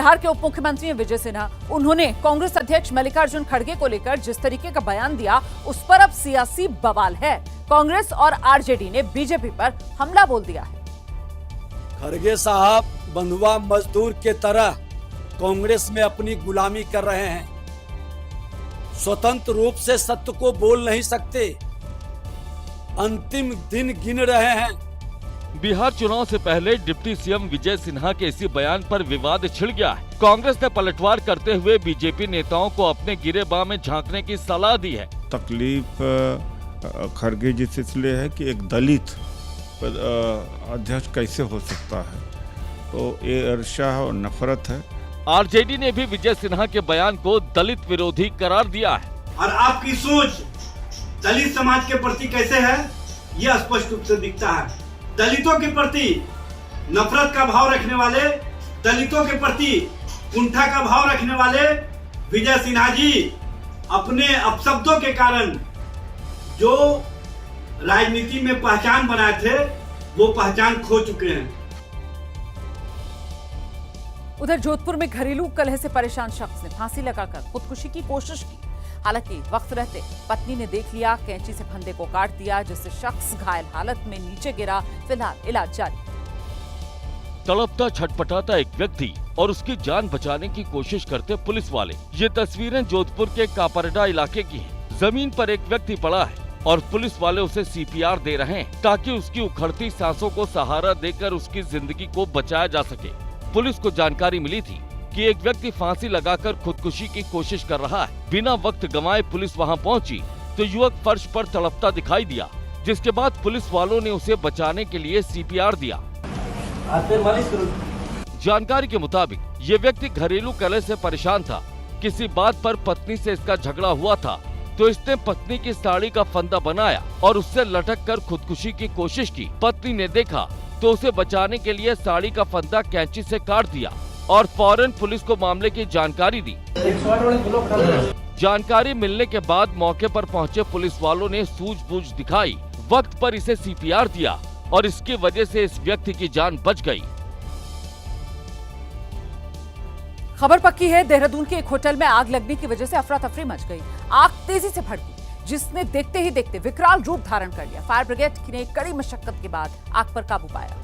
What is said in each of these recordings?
बिहार के उप मुख्यमंत्री हैं विजय सिन्हा। उन्होंने कांग्रेस अध्यक्ष मल्लिकार्जुन खड़गे को लेकर जिस तरीके का बयान दिया, उस पर अब सियासी बवाल है। कांग्रेस और आरजेडी ने बीजेपी पर हमला बोल दिया है। खड़गे साहब बंधुआ मजदूर के तरह कांग्रेस में अपनी गुलामी कर रहे हैं। स्वतंत्र रूप से सत्य को बोल नहीं सकते, अंतिम दिन गिन रहे हैं। बिहार चुनाव से पहले डिप्टी सीएम विजय सिन्हा के इसी बयान पर विवाद छिड़ गया है। कांग्रेस ने पलटवार करते हुए बीजेपी नेताओं को अपने गिरेबान में झांकने की सलाह दी है। तकलीफ खड़गे जी से इसलिए है कि एक दलित अध्यक्ष कैसे हो सकता है, तो ये ईर्ष्या और नफरत है। आरजेडी ने भी विजय सिन्हा के बयान को दलित विरोधी करार दिया है। और आपकी सोच दलित समाज के प्रति कैसे है, यह स्पष्ट रूप से दिखता है। दलितों के प्रति नफरत का भाव रखने वाले, दलितों के प्रति कुंठा का भाव रखने वाले विजय सिन्हा जी अपने अपशब्दों के कारण जो राजनीति में पहचान बनाए थे, वो पहचान खो चुके हैं। उधर जोधपुर में घरेलू कलह से परेशान शख्स ने फांसी लगाकर खुदकुशी की कोशिश की। हालांकि वक्त रहते पत्नी ने देख लिया, कैंची से फंदे को काट दिया, जिससे शख्स घायल हालत में नीचे गिरा। फिलहाल इलाज जारी। तड़पता छटपटाता एक व्यक्ति और उसकी जान बचाने की कोशिश करते पुलिस वाले। ये तस्वीरें जोधपुर के कापरडा इलाके की हैं। जमीन पर एक व्यक्ति पड़ा है और पुलिस वाले उसे सीपीआर दे रहे हैं ताकि उसकी उखड़ती सांसों को सहारा देकर उसकी जिंदगी को बचाया जा सके। पुलिस को जानकारी मिली थी कि एक व्यक्ति फांसी लगाकर खुदकुशी की कोशिश कर रहा है। बिना वक्त गंवाए पुलिस वहां पहुंची तो युवक फर्श पर तड़पता दिखाई दिया, जिसके बाद पुलिस वालों ने उसे बचाने के लिए सीपीआर दिया। जानकारी के मुताबिक ये व्यक्ति घरेलू कलह से परेशान था। किसी बात पर पत्नी से इसका झगड़ा हुआ था तो इसने पत्नी की साड़ी का फंदा बनाया और उससे लटक कर खुदकुशी की कोशिश की। पत्नी ने देखा तो उसे बचाने के लिए साड़ी का फंदा कैंची से काट दिया और फौरन पुलिस को मामले की जानकारी दी। जानकारी मिलने के बाद मौके पर पहुंचे पुलिस वालों ने सूझबूझ दिखाई, वक्त पर इसे सीपीआर दिया और इसकी वजह से इस व्यक्ति की जान बच गई। खबर पक्की है, देहरादून के एक होटल में आग लगने की वजह से अफरा तफरी मच गई। आग तेजी से भड़की, जिसने देखते ही देखते विकराल रूप धारण कर लिया। फायर ब्रिगेड ने कड़ी मशक्कत के बाद आग पर काबू पाया।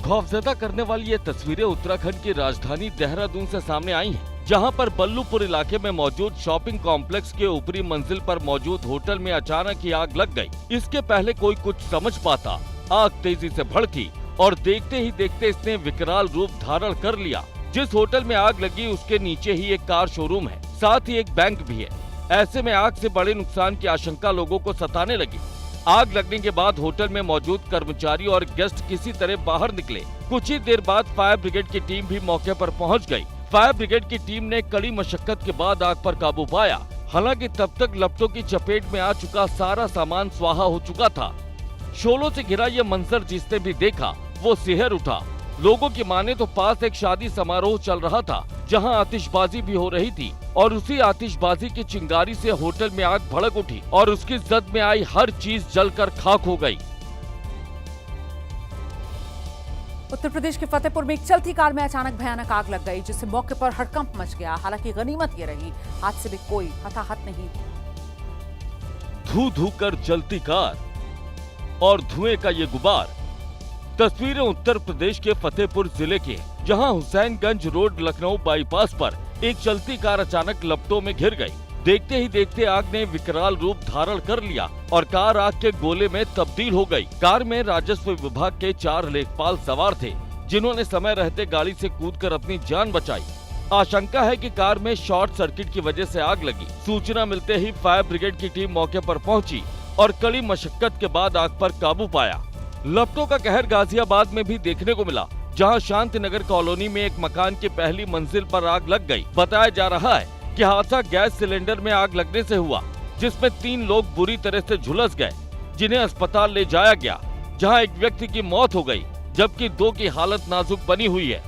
खौफजदा करने वाली ये तस्वीरें उत्तराखंड की राजधानी देहरादून से सामने आई हैं, जहां पर बल्लूपुर इलाके में मौजूद शॉपिंग कॉम्प्लेक्स के ऊपरी मंजिल पर मौजूद होटल में अचानक ही आग लग गई। इसके पहले कोई कुछ समझ पाता, आग तेजी से भड़की और देखते ही देखते इसने विकराल रूप धारण कर लिया। जिस होटल में आग लगी उसके नीचे ही एक कार शोरूम है, साथ ही एक बैंक भी है। ऐसे में आग से बड़े नुकसान की आशंका लोगों को सताने लगी। आग लगने के बाद होटल में मौजूद कर्मचारी और गेस्ट किसी तरह बाहर निकले। कुछ ही देर बाद फायर ब्रिगेड की टीम भी मौके पर पहुंच गई। फायर ब्रिगेड की टीम ने कड़ी मशक्कत के बाद आग पर काबू पाया। हालांकि तब तक लपटों की चपेट में आ चुका सारा सामान स्वाहा हो चुका था। शोलों से घिरा ये मंजर जिसने भी देखा वो सिहर उठा। लोगों की माने तो पास एक शादी समारोह चल रहा था, जहां आतिशबाजी भी हो रही थी और उसी आतिशबाजी की चिंगारी से होटल में आग भड़क उठी और उसकी जद में आई हर चीज जलकर खाक हो गई। उत्तर प्रदेश के फतेहपुर में एक चलती कार में अचानक भयानक आग लग गई, जिससे मौके पर हड़कंप मच गया। हालांकि गनीमत ये रही, हादसे में कोई हताहत नहीं। धू धू कर जलती कार और धुएं का ये गुबार। तस्वीरें उत्तर प्रदेश के फतेहपुर जिले की, जहां हुसैनगंज रोड लखनऊ बाईपास पर एक चलती कार अचानक लपटों में घिर गई। देखते ही देखते आग ने विकराल रूप धारण कर लिया और कार आग के गोले में तब्दील हो गई। कार में राजस्व विभाग के 4 लेखपाल सवार थे, जिन्होंने समय रहते गाड़ी से कूदकर अपनी जान बचाई। आशंका है कि कार में शॉर्ट सर्किट की वजह से आग लगी। सूचना मिलते ही फायर ब्रिगेड की टीम मौके पर पहुंची और कड़ी मशक्कत के बाद आग पर काबू पाया। लपटों का कहर गाजियाबाद में भी देखने को मिला, जहां शांति नगर कॉलोनी में एक मकान की पहली मंजिल पर आग लग गई। बताया जा रहा है कि हादसा गैस सिलेंडर में आग लगने से हुआ, जिसमें 3 लोग बुरी तरह से झुलस गए, जिन्हें अस्पताल ले जाया गया, जहां एक व्यक्ति की मौत हो गई, जबकि 2 की हालत नाजुक बनी हुई है।